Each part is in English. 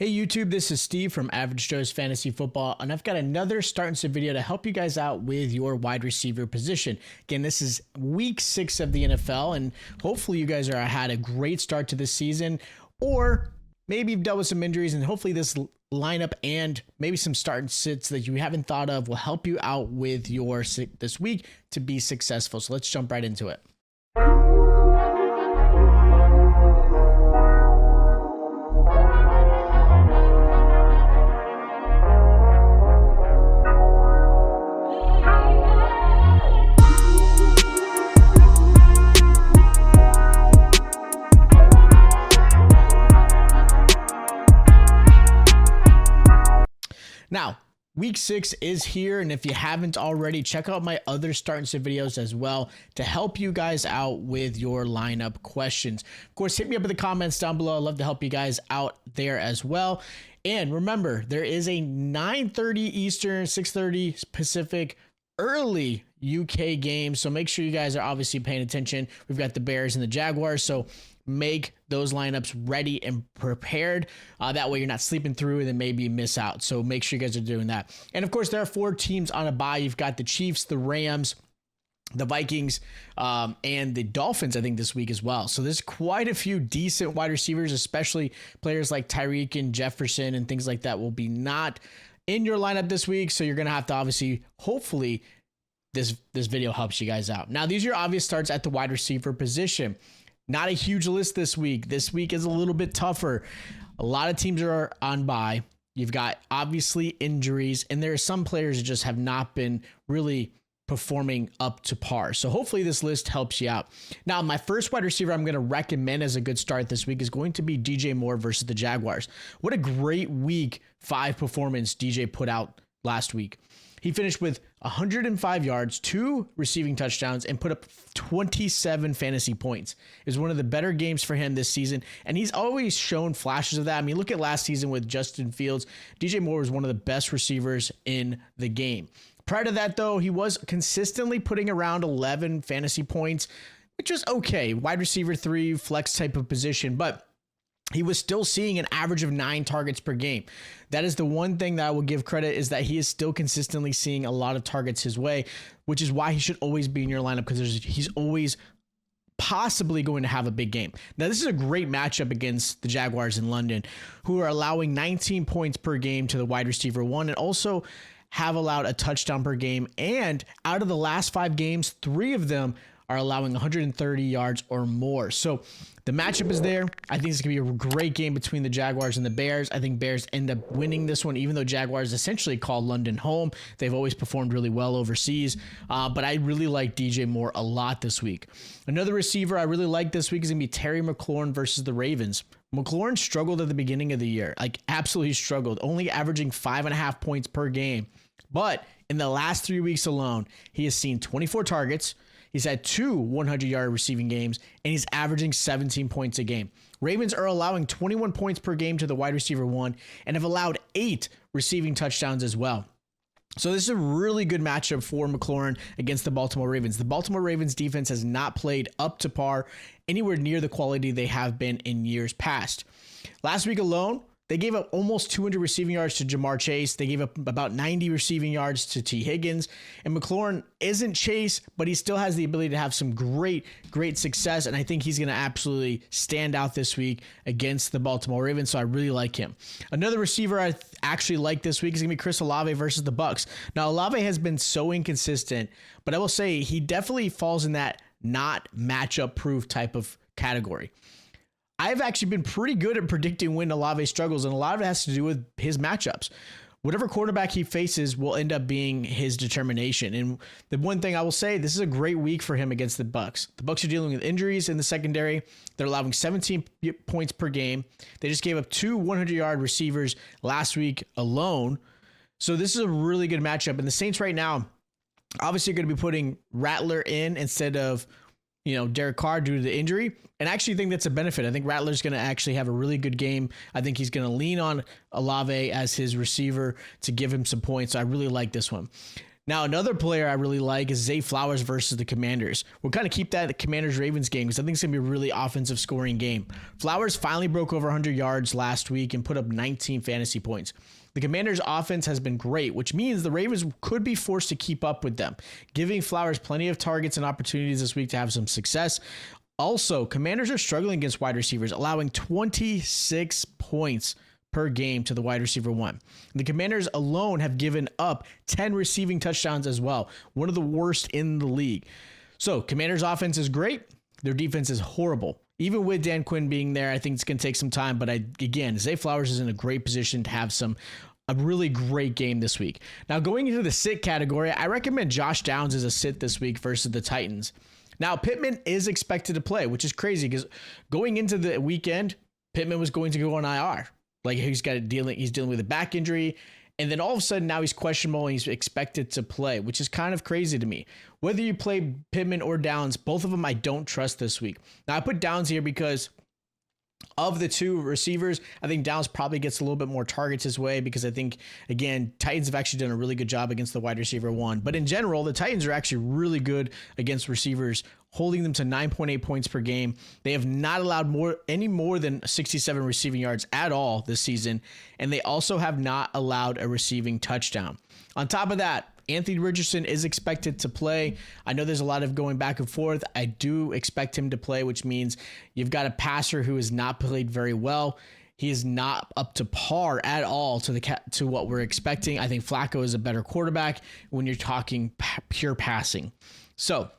Hey YouTube, this is Steve from Average Joe's Fantasy Football, and I've got another start and sit video to help you guys out with your wide receiver position. Again, this is week 6 of the NFL, and hopefully you guys had a great start to this season, or maybe you've dealt with some injuries, and hopefully this lineup and maybe some start and sits that you haven't thought of will help you out with your this week to be successful. So let's jump right into it. Now, week 6 is here, and if you haven't already, check out my other start and sit videos as well to help you guys out with your lineup questions. Of course, hit me up in the comments down below. I'd love to help you guys out there as well. And remember, there is a 9:30 Eastern, 6:30 Pacific early UK game, so make sure you guys are obviously paying attention. We've got the Bears and the Jaguars, so make those lineups ready and prepared. That way you're not sleeping through and then maybe miss out. So make sure you guys are doing that. And of course, there are 4 teams on a bye. You've got the Chiefs, the Rams, the Vikings, and the Dolphins, I think, this week as well. So there's quite a few decent wide receivers, especially players like Tyreek and Jefferson and things like that will be not in your lineup this week. So you're going to have to obviously, hopefully, this video helps you guys out. Now, these are your obvious starts at the wide receiver position. Not a huge list this week. This week is a little bit tougher. A lot of teams are on bye. You've got obviously injuries, and there are some players that just have not been really performing up to par. So hopefully this list helps you out. Now, my first wide receiver I'm going to recommend as a good start this week is going to be DJ Moore versus the Jaguars. What a great week 5 performance DJ put out last week. He finished with 105 yards, 2 receiving touchdowns, and put up 27 fantasy points. It was one of the better games for him this season, and he's always shown flashes of that. I mean, look at last season with Justin Fields. DJ Moore was one of the best receivers in the game. Prior to that, though, he was consistently putting around 11 fantasy points, which was okay. Wide receiver 3, flex type of position, but he was still seeing an average of 9 targets per game. That is the one thing that I will give credit, is that he is still consistently seeing a lot of targets his way, which is why he should always be in your lineup, because he's always possibly going to have a big game. Now, this is a great matchup against the Jaguars in London, who are allowing 19 points per game to the wide receiver 1, and also have allowed a touchdown per game. And out of the last 5 games, 3 of them are allowing 130 yards or more. So the matchup is there. I think it's going to be a great game between the Jaguars and the Bears. I think Bears end up winning this one, even though Jaguars essentially call London home. They've always performed really well overseas. But I really like DJ Moore a lot this week. Another receiver I really like this week is going to be Terry McLaurin versus the Ravens. McLaurin struggled at the beginning of the year, like absolutely struggled, only averaging 5.5 points per game. But in the last 3 weeks alone, he has seen 24 targets. He's had 2 100-yard receiving games, and he's averaging 17 points a game. Ravens are allowing 21 points per game to the wide receiver 1 and have allowed 8 receiving touchdowns as well. So this is a really good matchup for McLaurin against the Baltimore Ravens. The Baltimore Ravens defense has not played up to par, anywhere near the quality they have been in years past. Last week alone, they gave up almost 200 receiving yards to Jamar Chase. They gave up about 90 receiving yards to T. Higgins. And McLaurin isn't Chase, but he still has the ability to have some great success. And I think he's going to absolutely stand out this week against the Baltimore Ravens. So I really like him. Another receiver I actually like this week is going to be Chris Olave versus the Bucs. Now, Olave has been so inconsistent, but I will say he definitely falls in that not matchup proof type of category. I've actually been pretty good at predicting when Olave struggles, and a lot of it has to do with his matchups. Whatever quarterback he faces will end up being his determination. And the one thing I will say, this is a great week for him against the Bucs. The Bucs are dealing with injuries in the secondary. They're allowing 17 points per game. They just gave up 2 100-yard receivers last week alone. So this is a really good matchup. And the Saints right now, obviously, are going to be putting Rattler in instead of Derek Carr due to the injury. And I actually think that's a benefit. I think Rattler's going to actually have a really good game. I think he's going to lean on Olave as his receiver to give him some points. So I really like this one. Now, another player I really like is Zay Flowers versus the Commanders. We'll kind of keep that the Commanders-Ravens game because I think it's going to be a really offensive scoring game. Flowers finally broke over 100 yards last week and put up 19 fantasy points. The Commanders' offense has been great, which means the Ravens could be forced to keep up with them, giving Flowers plenty of targets and opportunities this week to have some success. Also, Commanders are struggling against wide receivers, allowing 26 points per game to the wide receiver one. The Commanders alone have given up 10 receiving touchdowns as well, one of the worst in the league. So Commanders offense is great. Their defense is horrible. Even with Dan Quinn being there, I think it's going to take some time. But again, Zay Flowers is in a great position to have a really great game this week. Now, going into the sit category, I recommend Josh Downs as a sit this week versus the Titans. Now, Pittman is expected to play, which is crazy because going into the weekend, Pittman was going to go on IR. Like he's dealing with a back injury, and then all of a sudden now he's questionable and he's expected to play, which is kind of crazy to me. Whether you play Pittman or Downs, both of them I don't trust this week. Now I put Downs here because of the two receivers, I think Downs probably gets a little bit more targets his way because I think, again, Titans have actually done a really good job against the wide receiver one. But in general, the Titans are actually really good against receivers, holding them to 9.8 points per game. They have not allowed any more than 67 receiving yards at all this season, and they also have not allowed a receiving touchdown. On top of that, Anthony Richardson is expected to play. I know there's a lot of going back and forth. I do expect him to play, which means you've got a passer who has not played very well. He is not up to par at all to what we're expecting. I think Flacco is a better quarterback when you're talking pure passing. So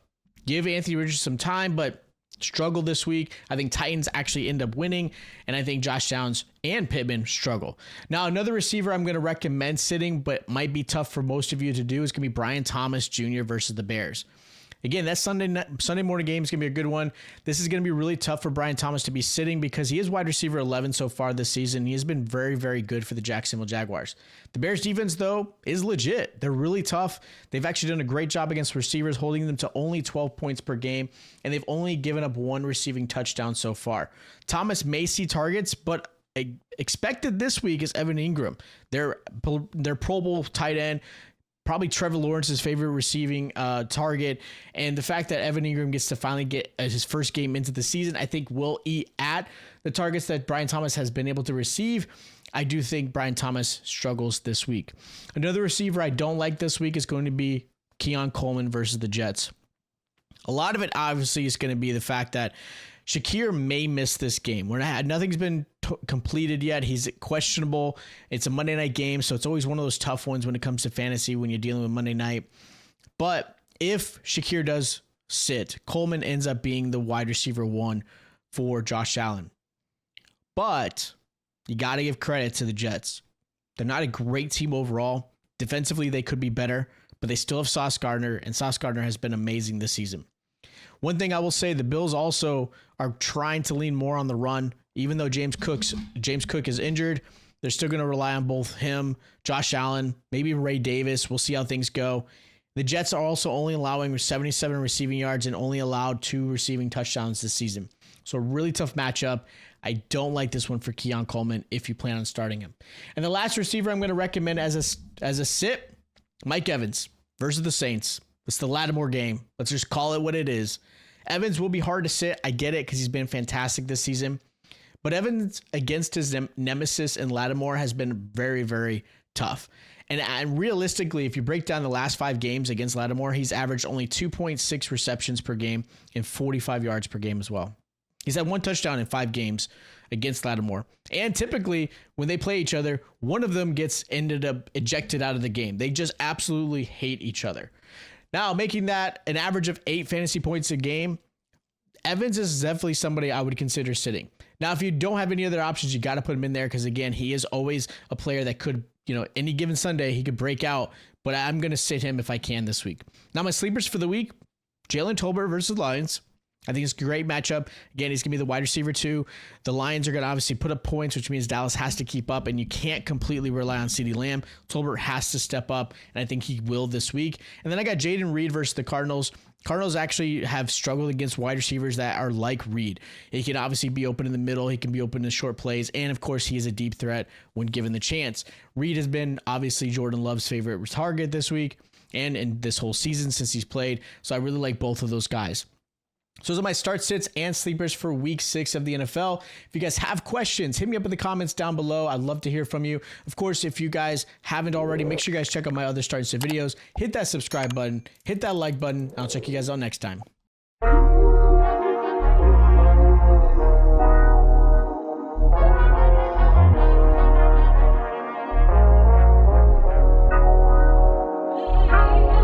give Anthony Richardson some time, but struggle this week. I think Titans actually end up winning, and I think Josh Downs and Pittman struggle. Now, another receiver I'm going to recommend sitting, but might be tough for most of you to do, is going to be Brian Thomas Jr. versus the Bears. Again, that Sunday morning game is going to be a good one. This is going to be really tough for Brian Thomas to be sitting because he is wide receiver 11 so far this season. He has been very, very good for the Jacksonville Jaguars. The Bears defense, though, is legit. They're really tough. They've actually done a great job against receivers, holding them to only 12 points per game, and they've only given up one receiving touchdown so far. Thomas may see targets, but expected this week is Evan Ingram, their Pro Bowl tight end. Probably Trevor Lawrence's favorite receiving target. And the fact that Evan Ingram gets to finally get his first game into the season, I think will eat at the targets that Brian Thomas has been able to receive. I do think Brian Thomas struggles this week. Another receiver I don't like this week is going to be Keon Coleman versus the Jets. A lot of it obviously is going to be the fact that Shakir may miss this game. Nothing's been completed yet. He's questionable. It's a Monday night game, so it's always one of those tough ones when it comes to fantasy when you're dealing with Monday night. But if Shakir does sit, Coleman ends up being the wide receiver one for Josh Allen. But you got to give credit to the Jets. They're not a great team overall. Defensively, they could be better, but they still have Sauce Gardner, and Sauce Gardner has been amazing this season. One thing I will say, the Bills also are trying to lean more on the run. Even though James Cook is injured, they're still going to rely on both him, Josh Allen, maybe Ray Davis. We'll see how things go. The Jets are also only allowing 77 receiving yards and only allowed 2 receiving touchdowns this season. So a really tough matchup. I don't like this one for Keon Coleman if you plan on starting him. And the last receiver I'm going to recommend as a sit, Mike Evans versus the Saints. It's the Lattimore game. Let's just call it what it is. Evans will be hard to sit. I get it because he's been fantastic this season. But Evans against his nemesis in Lattimore has been very, very tough. And realistically, if you break down the last 5 games against Lattimore, he's averaged only 2.6 receptions per game and 45 yards per game as well. He's had 1 touchdown in 5 games against Lattimore. And typically, when they play each other, one of them ended up ejected out of the game. They just absolutely hate each other. Now, making that an average of 8 fantasy points a game, Evans is definitely somebody I would consider sitting. Now, if you don't have any other options, you got to put him in there because, again, he is always a player that could, any given Sunday, he could break out. But I'm going to sit him if I can this week. Now, my sleepers for the week, Jalen Tolbert versus Lions. I think it's a great matchup. Again, he's going to be the wide receiver too. The Lions are going to obviously put up points, which means Dallas has to keep up, and you can't completely rely on CeeDee Lamb. Tolbert has to step up, and I think he will this week. And then I got Jaden Reed versus the Cardinals. Cardinals actually have struggled against wide receivers that are like Reed. He can obviously be open in the middle. He can be open in short plays. And, of course, he is a deep threat when given the chance. Reed has been obviously Jordan Love's favorite target this week. and in this whole season since he's played. So I really like both of those guys. So those are my start sits and sleepers for week 6 of the NFL. If you guys have questions, hit me up in the comments down below. I'd love to hear from you. Of course, if you guys haven't already, make sure you guys check out my other start sit videos. Hit that subscribe button, hit that like button. I'll check you guys out next time.